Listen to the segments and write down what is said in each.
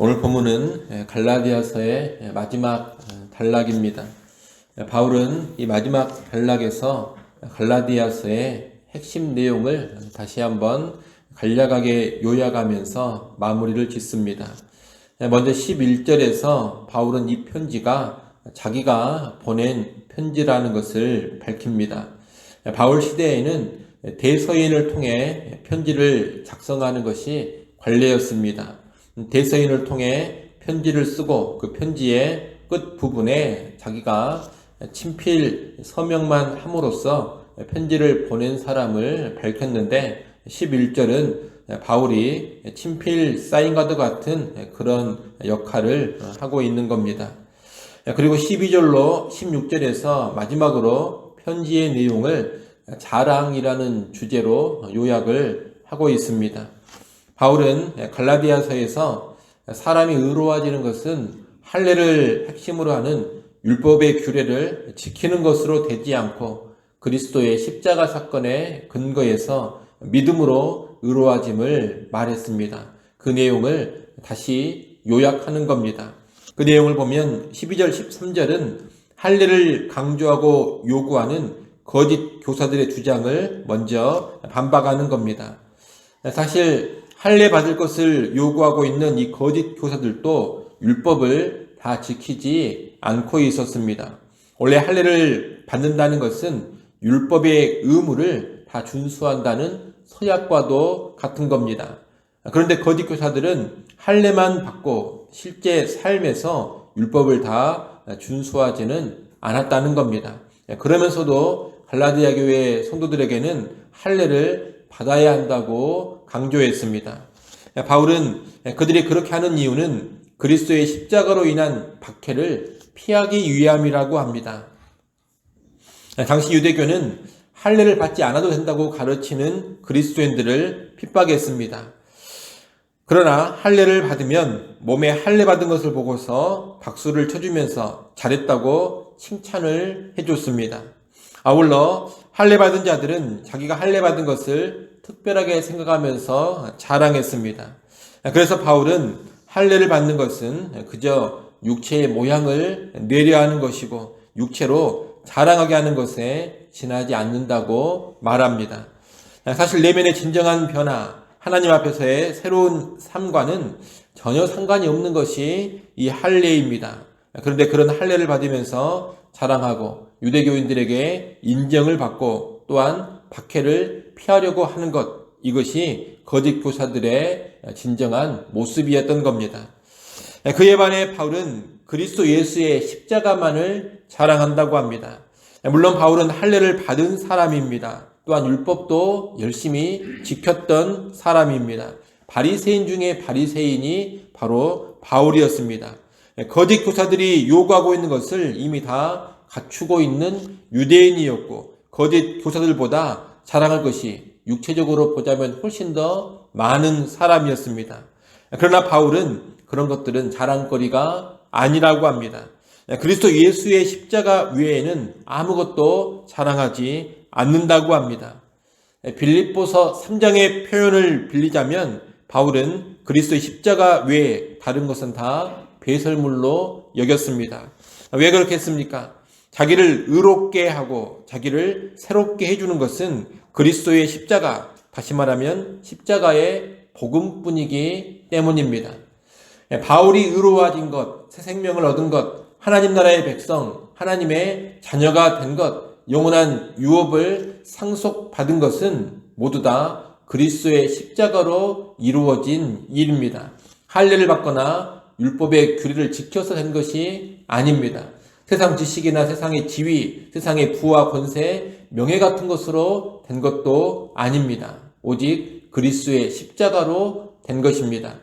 오늘 본문은 갈라디아서의 마지막 단락입니다. 바울은 이 마지막 단락에서 갈라디아서의 핵심 내용을 다시 한번 간략하게 요약하면서 마무리를 짓습니다. 먼저 11절에서 바울은 이 편지가 자기가 보낸 편지라는 것을 밝힙니다. 바울 시대에는 대서인을 통해 편지를 작성하는 것이 관례였습니다. 대서인을 통해 편지를 쓰고 그 편지의 끝 부분에 자기가 친필 서명만 함으로써 편지를 보낸 사람을 밝혔는데 11절은 바울이 친필 사인과도 같은 그런 역할을 하고 있는 겁니다. 그리고 12절로 16절에서 마지막으로 편지의 내용을 자랑이라는 주제로 요약을 하고 있습니다. 바울은 갈라디아서에서 사람이 의로워지는 것은 할례를 핵심으로 하는 율법의 규례를 지키는 것으로 되지 않고 그리스도의 십자가 사건의 근거에서 믿음으로 의로워짐을 말했습니다. 그 내용을 다시 요약하는 겁니다. 그 내용을 보면 12절 13절은 할례를 강조하고 요구하는 거짓 교사들의 주장을 먼저 반박하는 겁니다. 사실 할례 받을 것을 요구하고 있는 이 거짓 교사들도 율법을 다 지키지 않고 있었습니다. 원래 할례를 받는다는 것은 율법의 의무를 다 준수한다는 서약과도 같은 겁니다. 그런데 거짓 교사들은 할례만 받고 실제 삶에서 율법을 다 준수하지는 않았다는 겁니다. 그러면서도 갈라디아 교회 성도들에게는 할례를 받아야 한다고 강조했습니다. 바울은 그들이 그렇게 하는 이유는 그리스도의 십자가로 인한 박해를 피하기 위함이라고 합니다. 당시 유대교는 할례를 받지 않아도 된다고 가르치는 그리스도인들을 핍박했습니다. 그러나 할례를 받으면 몸에 할례 받은 것을 보고서 박수를 쳐주면서 잘했다고 칭찬을 해줬습니다. 아울러 할례 받은 자들은 자기가 할례 받은 것을 특별하게 생각하면서 자랑했습니다. 그래서 바울은 할례를 받는 것은 그저 육체의 모양을 내려 하는 것이고 육체로 자랑하게 하는 것에 지나지 않는다고 말합니다. 사실 내면의 진정한 변화, 하나님 앞에서의 새로운 삶과는 전혀 상관이 없는 것이 이 할례입니다. 그런데 그런 할례를 받으면서 자랑하고 유대교인들에게 인정을 받고 또한 박해를 피하려고 하는 것, 이것이 거짓 교사들의 진정한 모습이었던 겁니다. 그에 반해 바울은 그리스도 예수의 십자가만을 자랑한다고 합니다. 물론 바울은 할례를 받은 사람입니다. 또한 율법도 열심히 지켰던 사람입니다. 바리새인 중에 바리새인이 바로 바울이었습니다. 거짓 교사들이 요구하고 있는 것을 이미 다 갖추고 있는 유대인이었고 거짓 교사들보다 자랑할 것이 육체적으로 보자면 훨씬 더 많은 사람이었습니다. 그러나 바울은 그런 것들은 자랑거리가 아니라고 합니다. 그리스도 예수의 십자가 외에는 아무것도 자랑하지 않는다고 합니다. 빌립보서 3장의 표현을 빌리자면 바울은 그리스도의 십자가 외에 다른 것은 다 배설물로 여겼습니다. 왜 그렇게 했습니까? 자기를 의롭게 하고 자기를 새롭게 해주는 것은 그리스도의 십자가, 다시 말하면 십자가의 복음뿐이기 때문입니다. 바울이 의로워진 것, 새 생명을 얻은 것, 하나님 나라의 백성, 하나님의 자녀가 된 것, 영원한 유업을 상속받은 것은 모두 다 그리스도의 십자가로 이루어진 일입니다. 할례를 받거나 율법의 규례를 지켜서 된 것이 아닙니다. 세상 지식이나 세상의 지위, 세상의 부와 권세, 명예 같은 것으로 된 것도 아닙니다. 오직 그리스도의 십자가로 된 것입니다.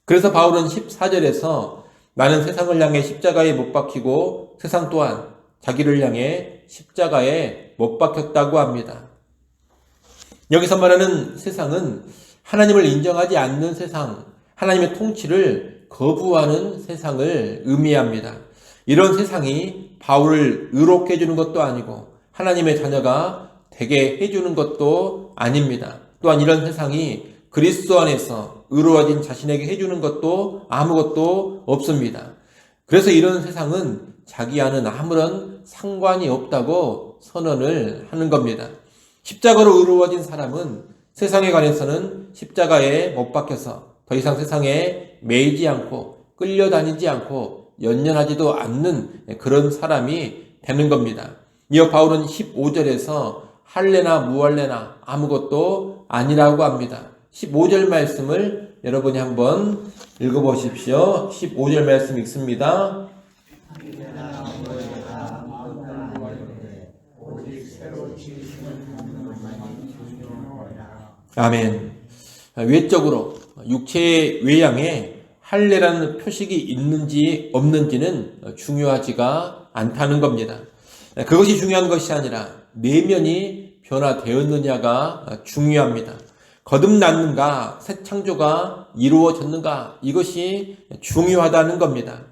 그래서 바울은 14절에서 나는 세상을 향해 십자가에 못 박히고 세상 또한 자기를 향해 십자가에 못 박혔다고 합니다. 여기서 말하는 세상은 하나님을 인정하지 않는 세상, 하나님의 통치를 거부하는 세상을 의미합니다. 이런 세상이 바울을 의롭게 해주는 것도 아니고 하나님의 자녀가 되게 해주는 것도 아닙니다. 또한 이런 세상이 그리스도 안에서 의로워진 자신에게 해주는 것도 아무것도 없습니다. 그래서 이런 세상은 자기와는 아무런 상관이 없다고 선언을 하는 겁니다. 십자가로 의로워진 사람은 세상에 관해서는 십자가에 못 박혀서 더 이상 세상에 매이지 않고 끌려다니지 않고 연연하지도 않는 그런 사람이 되는 겁니다. 이어 바울은 15절에서 할례나 무할례나 아무것도 아니라고 합니다. 15절 말씀을 여러분이 한번 읽어보십시오. 15절 말씀 읽습니다. 아멘. 외적으로 육체의 외양에 할례라는 표식이 있는지 없는지는 중요하지가 않다는 겁니다. 그것이 중요한 것이 아니라 내면이 변화되었느냐가 중요합니다. 거듭났는가, 새 창조가 이루어졌는가, 이것이 중요하다는 겁니다.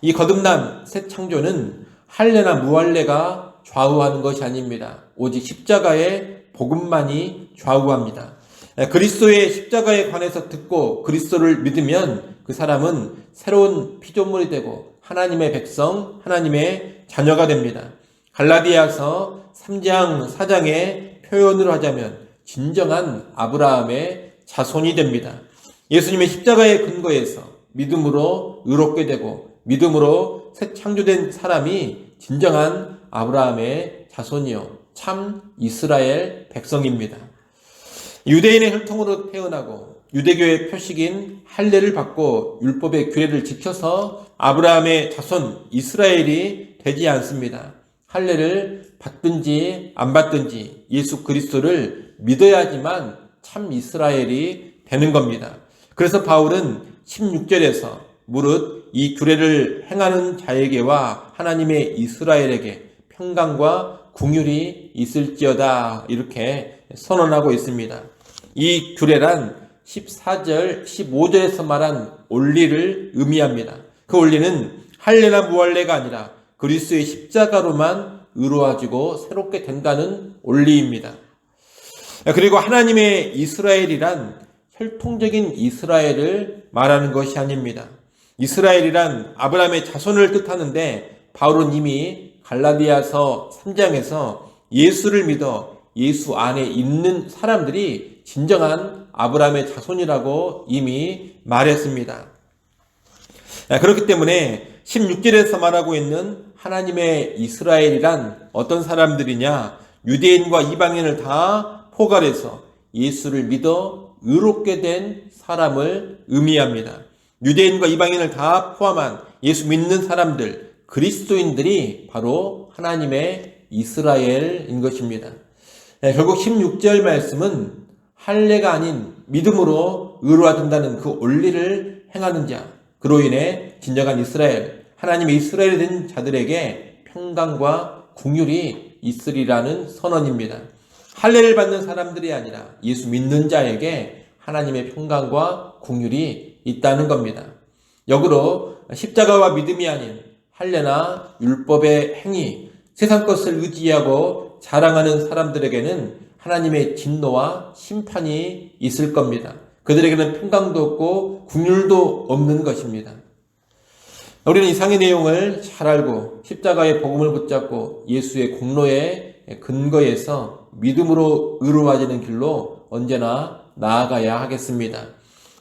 이 거듭남, 새 창조는 할례나 무할례가 좌우하는 것이 아닙니다. 오직 십자가의 복음만이 좌우합니다. 그리스도의 십자가에 관해서 듣고 그리스도를 믿으면 그 사람은 새로운 피조물이 되고 하나님의 백성, 하나님의 자녀가 됩니다. 갈라디아서 3장 4장의 표현으로 하자면 진정한 아브라함의 자손이 됩니다. 예수님의 십자가의 근거에서 믿음으로 의롭게 되고 믿음으로 새 창조된 사람이 진정한 아브라함의 자손이요 참 이스라엘 백성입니다. 유대인의 혈통으로 태어나고 유대교의 표식인 할례를 받고 율법의 규례를 지켜서 아브라함의 자손 이스라엘이 되지 않습니다. 할례를 받든지 안 받든지 예수 그리스도를 믿어야지만 참 이스라엘이 되는 겁니다. 그래서 바울은 16절에서 무릇 이 규례를 행하는 자에게와 하나님의 이스라엘에게 평강과 긍휼이 있을지어다 이렇게 선언하고 있습니다. 이 규례란 14절, 15절에서 말한 원리를 의미합니다. 그 원리는 할례나 무할례가 아니라 그리스도의 십자가로만 의로워지고 새롭게 된다는 원리입니다. 그리고 하나님의 이스라엘이란 혈통적인 이스라엘을 말하는 것이 아닙니다. 이스라엘이란 아브라함의 자손을 뜻하는데 바울은 이미 갈라디아서 3장에서 예수를 믿어 예수 안에 있는 사람들이 진정한 아브라함의 자손이라고 이미 말했습니다. 그렇기 때문에 16절에서 말하고 있는 하나님의 이스라엘이란 어떤 사람들이냐? 유대인과 이방인을 다 포괄해서 예수를 믿어 의롭게 된 사람을 의미합니다. 유대인과 이방인을 다 포함한 예수 믿는 사람들, 그리스도인들이 바로 하나님의 이스라엘인 것입니다. 결국 16절 말씀은 할례가 아닌 믿음으로 의로워진다는 그 원리를 행하는 자, 그로 인해 진정한 이스라엘, 하나님의 이스라엘이 된 자들에게 평강과 긍휼이 있으리라는 선언입니다. 할례를 받는 사람들이 아니라 예수 믿는 자에게 하나님의 평강과 긍휼이 있다는 겁니다. 역으로 십자가와 믿음이 아닌 할례나 율법의 행위, 세상 것을 의지하고 자랑하는 사람들에게는 하나님의 진노와 심판이 있을 겁니다. 그들에게는 평강도 없고 긍휼도 없는 것입니다. 우리는 이상의 내용을 잘 알고 십자가의 복음을 붙잡고 예수의 공로에 근거해서 믿음으로 의로워지는 길로 언제나 나아가야 하겠습니다.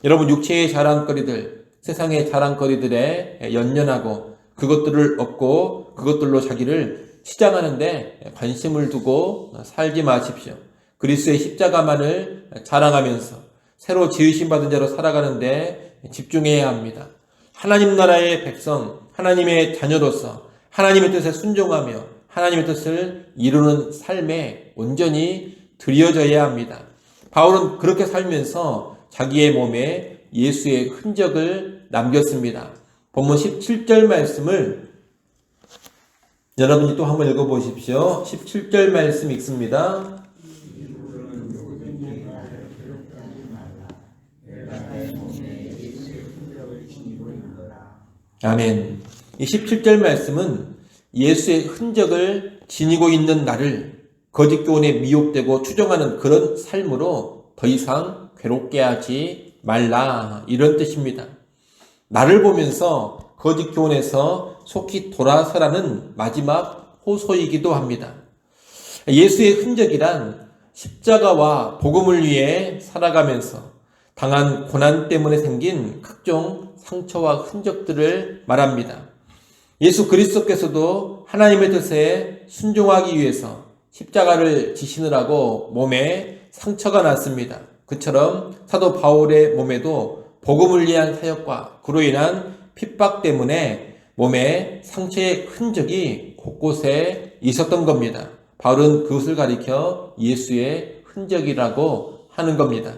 여러분, 육체의 자랑거리들, 세상의 자랑거리들에 연연하고 그것들을 얻고 그것들로 자기를 치장하는데 관심을 두고 살지 마십시오. 그리스도의 십자가만을 자랑하면서 새로 지으심 받은 자로 살아가는데 집중해야 합니다. 하나님 나라의 백성, 하나님의 자녀로서 하나님의 뜻에 순종하며 하나님의 뜻을 이루는 삶에 온전히 드려져야 합니다. 바울은 그렇게 살면서 자기의 몸에 예수의 흔적을 남겼습니다. 본문 17절 말씀을 여러분이 또 한번 읽어보십시오. 17절 말씀 읽습니다. 아멘. 이 17절 말씀은 예수의 흔적을 지니고 있는 나를 거짓 교훈에 미혹되고 추종하는 그런 삶으로 더 이상 괴롭게 하지 말라, 이런 뜻입니다. 나를 보면서 거짓 교훈에서 속히 돌아서라는 마지막 호소이기도 합니다. 예수의 흔적이란 십자가와 복음을 위해 살아가면서 당한 고난 때문에 생긴 각종 상처와 흔적들을 말합니다. 예수 그리스도께서도 하나님의 뜻에 순종하기 위해서 십자가를 지시느라고 몸에 상처가 났습니다. 그처럼 사도 바울의 몸에도 복음을 위한 사역과 그로 인한 핍박 때문에 몸에 상처의 흔적이 곳곳에 있었던 겁니다. 바울은 그것을 가리켜 예수의 흔적이라고 하는 겁니다.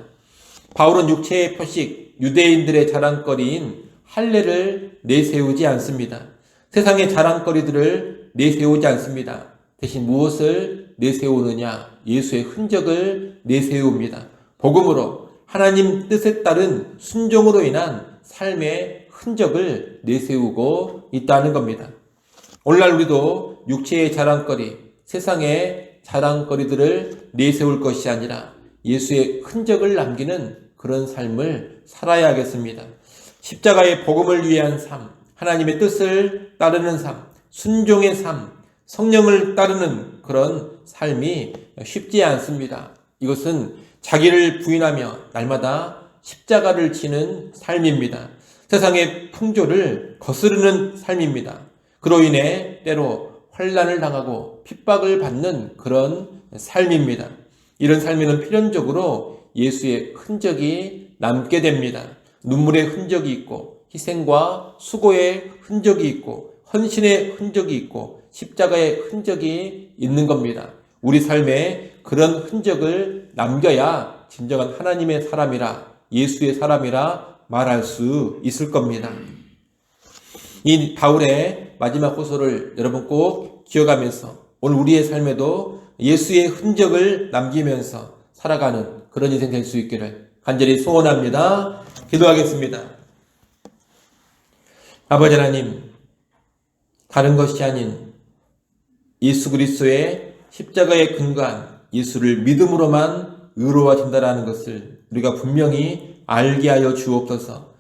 바울은 육체의 표식, 유대인들의 자랑거리인 할례를 내세우지 않습니다. 세상의 자랑거리들을 내세우지 않습니다. 대신 무엇을 내세우느냐? 예수의 흔적을 내세웁니다. 복음으로 하나님 뜻에 따른 순종으로 인한 삶의 흔적을 내세우고 있다는 겁니다. 오늘날 우리도 육체의 자랑거리, 세상의 자랑거리들을 내세울 것이 아니라 예수의 흔적을 남기는 그런 삶을 살아야겠습니다. 십자가의 복음을 위한 삶, 하나님의 뜻을 따르는 삶, 순종의 삶, 성령을 따르는 그런 삶이 쉽지 않습니다. 이것은 자기를 부인하며 날마다 십자가를 지는 삶입니다. 세상의 풍조를 거스르는 삶입니다. 그로 인해 때로 환난을 당하고 핍박을 받는 그런 삶입니다. 이런 삶에는 필연적으로 예수의 흔적이 남게 됩니다. 눈물의 흔적이 있고 희생과 수고의 흔적이 있고 헌신의 흔적이 있고 십자가의 흔적이 있는 겁니다. 우리 삶에 그런 흔적을 남겨야 진정한 하나님의 사람이라, 예수의 사람이라 말할 수 있을 겁니다. 이 바울의 마지막 호소를 여러분 꼭 기억하면서 오늘 우리의 삶에도 예수의 흔적을 남기면서 살아가는 그런 인생 될 수 있기를 간절히 소원합니다. 기도하겠습니다. 아버지 하나님, 다른 것이 아닌 예수 그리스도의 십자가에 근거한 예수를 믿음으로만 의로워진다라는 것을 우리가 분명히 알게 하여 주옵소서.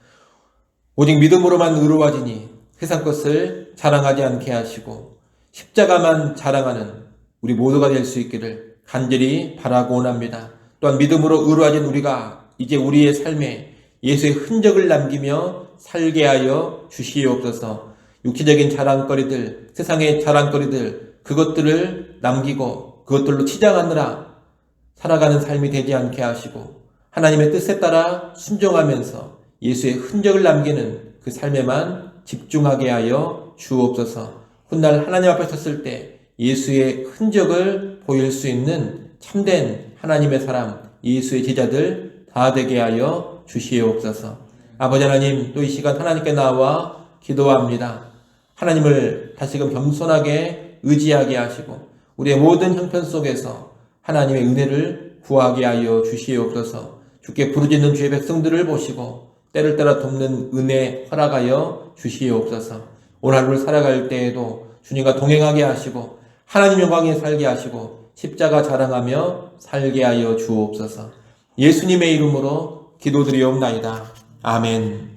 오직 믿음으로만 의로워지니 세상 것을 자랑하지 않게 하시고 십자가만 자랑하는 우리 모두가 될 수 있기를 간절히 바라고 원합니다. 또한 믿음으로 의로워진 우리가 이제 우리의 삶에 예수의 흔적을 남기며 살게 하여 주시옵소서. 육체적인 자랑거리들, 세상의 자랑거리들, 그것들을 남기고 그것들로 치장하느라 살아가는 삶이 되지 않게 하시고 하나님의 뜻에 따라 순종하면서 예수의 흔적을 남기는 그 삶에만 집중하게 하여 주옵소서. 훗날 하나님 앞에 섰을 때 예수의 흔적을 보일 수 있는 참된 하나님의 사람, 예수의 제자들 다 되게 하여 주시옵소서. 아버지 하나님, 또 이 시간 하나님께 나와 기도합니다. 하나님을 다시금 겸손하게 의지하게 하시고 우리의 모든 형편 속에서 하나님의 은혜를 구하게 하여 주시옵소서. 주께 부르짖는 주의 백성들을 보시고 때를 따라 돕는 은혜 허락하여 주시옵소서. 오늘 하루를 살아갈 때에도 주님과 동행하게 하시고 하나님 영광에 살게 하시고 십자가 자랑하며 살게 하여 주옵소서. 예수님의 이름으로 기도드리옵나이다. 아멘.